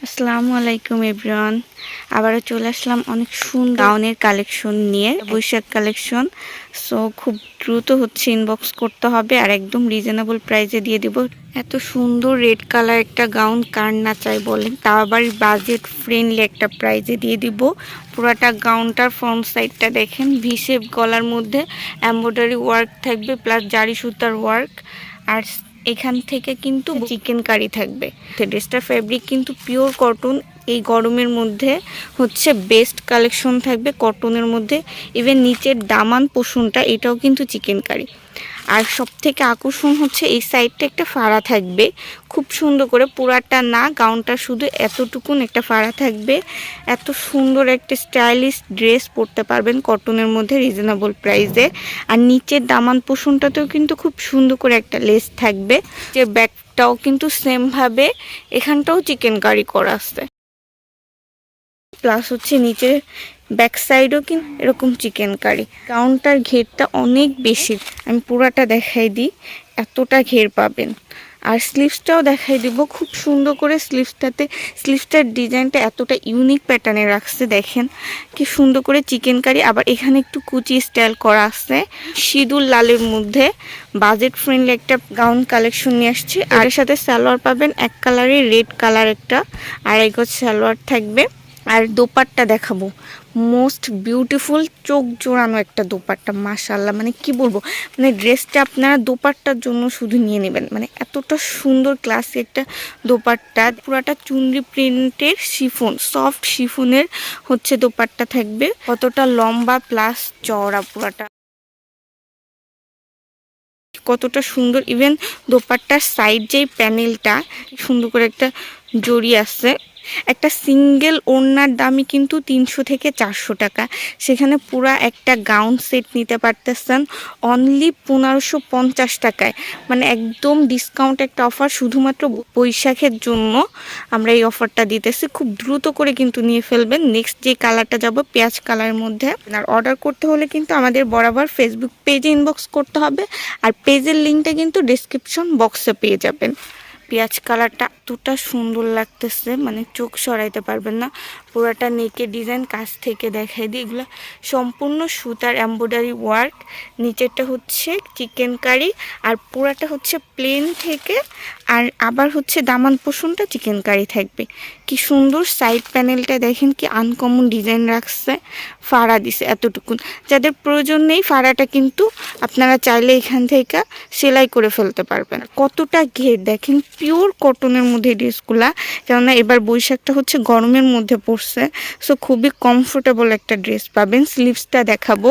আসসালামু আলাইকুম এভরিওয়ান। আবারও চলে আসলাম অনেক সুন্দর গাউনের কালেকশন নিয়ে, বৈশাখ কালেকশন। সো খুব দ্রুত হচ্ছে ইনবক্স করতে হবে আর একদম রিজনেবল প্রাইসে দিয়ে দিব। এত সুন্দর রেড কালার একটা গাউন কার না চাই বলেন, তাও আবার বাজেট ফ্রেন্ডলি একটা প্রাইসে দিয়ে দিব। পুরাটা গাউনটার ফ্রন্ট সাইডটা দেখেন, ভি শেপ গলার মধ্যে এমব্রয়ডারি ওয়ার্ক থাকবে প্লাস জারি সুতার ওয়ার্ক, আর এখান থেকে কিন্তু চিকেন কারি থাকবে। ড্রেসটার ফ্যাব্রিক কিন্তু পিওর কটন। এই গরমের মধ্যে হচ্ছে বেস্ট কালেকশন থাকবে কটনের মধ্যে। ইভেন নিচের দামান পোষণটা এটাও কিন্তু চিকেন কারি। আর সব থেকে আকর্ষণ হচ্ছে এই সাইডটা একটা ফাড়া থাকবে খুব সুন্দর করে, পুরাটা না গাউনটা শুধু এতটুকুন একটা ফাড়া থাকবে। এত সুন্দর একটা স্টাইলিশ ড্রেস পরতে পারবেন কটনের মধ্যে রিজনেবল প্রাইসে। আর নিচের দামান পোষণটাতেও কিন্তু খুব সুন্দর করে একটা লেস থাকবে। যে ব্যাকটাও কিন্তু সেমভাবে এখানটাও চিকেন কারি করা আছে, প্লাস হচ্ছে নিচের ব্যাক সাইডও কিন্তু এরকম চিকেন কারি। গাউনটার ঘেরটা অনেক বেশি, আমি পুরাটা দেখাই দিই, এতটা ঘের পাবেন। আর স্লিভসটাও দেখাই দিব খুব সুন্দর করে। স্লিভসটার ডিজাইনটা এতটা ইউনিক প্যাটার্নে রাখছে, দেখেন কি সুন্দর করে চিকেন কারি। আবার এখানে একটু কুচি স্টাইল করা আছে সিঁদুর লালের মধ্যে। বাজেট ফ্রেন্ডলি একটা গাউন কালেকশন নিয়ে আসছি। আর এর সাথে সালোয়ার পাবেন এক কালারের, রেড কালার একটা আড়াই গজ সালোয়ার থাকবে। আর দোপাট্টা দেখাবো, মোস্ট বিউটিফুল চোখ জোড়ানো একটা দোপাট্টা, মাশাআল্লাহ। মানে কি বলবো, মানে ড্রেসটা আপনারা দোপাট্টার জন্য শুধু নিয়ে নেবেন। মানে এতটা সুন্দর ক্লাসি একটা দোপাট্টা, পুরাটা চুনরি প্রিন্টের শিফন, সফট শিফনের হচ্ছে দোপাট্টা থাকবে। কতটা লম্বা প্লাস চওড়া, পুরাটা কতটা সুন্দর। ইভেন দোপাট্টার সাইড যেই প্যানেলটা সুন্দর করে একটা জড়ি আছে। একটা সিঙ্গেল ওড়নার দামই কিন্তু 300 থেকে 400 টাকা, সেখানে পুরা একটা গাউন সেট নিতে পারতেছেন অনলি 1550 টাকায়। মানে একদম ডিসকাউন্ট একটা অফার, শুধুমাত্র বৈশাখের জন্য আমরা এই অফারটা দিতেছি। খুব দ্রুত করে কিন্তু নিয়ে ফেলবেন। নেক্সট যে কালারটা যাব পেঁয়াজ কালারের মধ্যে। আর অর্ডার করতে হলে কিন্তু আমাদের বরাবর ফেসবুক পেজে ইনবক্স করতে হবে, আর পেজের লিঙ্কটা কিন্তু ডেসক্রিপশন বক্সে পেয়ে যাবেন। পেঁয়াজ কালারটা এতটা সুন্দর লাগতেছে, মানে চোখ সরাইতে পারবেন না। পুরাটা নেকের ডিজাইন কাছ থেকে দেখাই দিই, এগুলো সম্পূর্ণ সুতার এমব্রয়ডারি ওয়ার্ক। নিচেরটা হচ্ছে চিকেন কারি আর পুরাটা হচ্ছে প্লেন থেকে, আর আবার হচ্ছে দামান পোষণটা চিকেন কারি থাকবে। কি সুন্দর সাইড প্যানেলটা দেখেন, কি আনকমন ডিজাইন রাখছে, ফাড়া দিছে এতটুকুন। যাদের প্রয়োজন নেই ফাড়াটা কিন্তু আপনারা চাইলে এখান থেকে সেলাই করে ফেলতে পারবেন। কতটা ঘের দেখেন, পিওর কটনের মধ্যে ড্রেসগুলা, কেননা এবার বৈশাখটা হচ্ছে গরমের মধ্যে পড়ছে। সো খুবই কমফোর্টেবল একটা ড্রেস পাবেন। স্লিভসটা দেখাবো,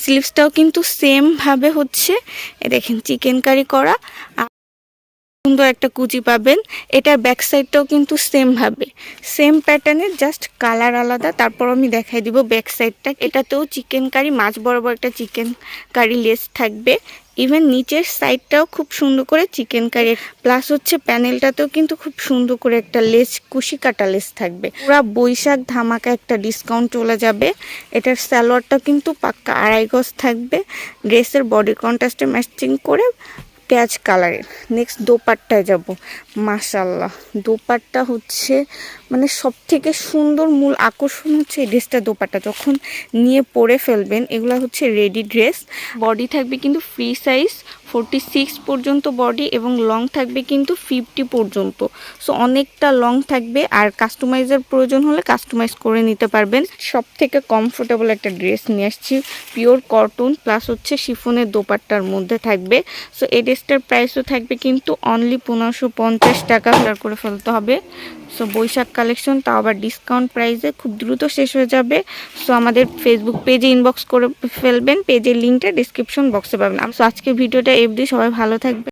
স্লিভসটাও কিন্তু সেমভাবে হচ্ছে দেখেন চিকেন কারি করা, সুন্দর একটা কুচি পাবেন। এটার ব্যাক সাইডটাও কিন্তু সেমভাবে সেম প্যাটার্নের, জাস্ট কালার আলাদা। তারপর আমি দেখাই দিব ব্যাক সাইডটা, এটাতেও চিকেন কারি মাছ বরাবর একটা চিকেন কারি লেস থাকবে। ইভেন নিচের সাইডটাও খুব সুন্দর করে চিকেন কারি, প্লাস হচ্ছে প্যানেলটাতেও কিন্তু খুব সুন্দর করে একটা লেস, কুশি কাটা লেস থাকবে। পুরা বৈশাখ ধামাকা একটা ডিসকাউন্ট চলে যাবে। এটার সালোয়ারটা কিন্তু পাক্কা আড়াই গজ থাকবে, ড্রেসের বডি কন্ট্রাস্টে ম্যাচিং করে পেঁয়াজ কালারের। নেক্সট দোপাট্টায় যাব, মাশাআল্লাহ দোপাট্টা হচ্ছে মানে সব থেকে সুন্দর, মূল আকর্ষণ হচ্ছে এই ড্রেসটা দোপাট্টা। যখন নিয়ে পরে ফেলবেন, এগুলো হচ্ছে রেডি ড্রেস। বডি থাকবে কিন্তু ফ্রি সাইজ 46 পর্যন্ত বডি, এবং লং থাকবে কিন্তু 50 পর্যন্ত। সো অনেকটা লং থাকবে, আর কাস্টমাইজের প্রয়োজন হলে কাস্টমাইজ করে নিতে পারবেন। সব থেকে কমফোর্টেবল একটা ড্রেস নিয়ে আসছি, পিওর কটন প্লাস হচ্ছে শিফনের দোপাট্টার মধ্যে থাকবে। সো এই ড্রেসটার প্রাইসও থাকবে কিন্তু অনলি 1550 টাকা। অর্ডার করে ফেলতে হবে। সো বৈশাখ কালেকশন, তাও আবার ডিসকাউন্ট প্রাইসে, খুব দ্রুত শেষ হয়ে যাবে। সো আমাদের ফেসবুক পেজে ইনবক্স করে ফেলবেন, পেজের লিঙ্কটা ডিসক্রিপশন বক্সে পাবেন। সো আজকের ভিডিওটা এফডি, সবাই ভালো থাকবে।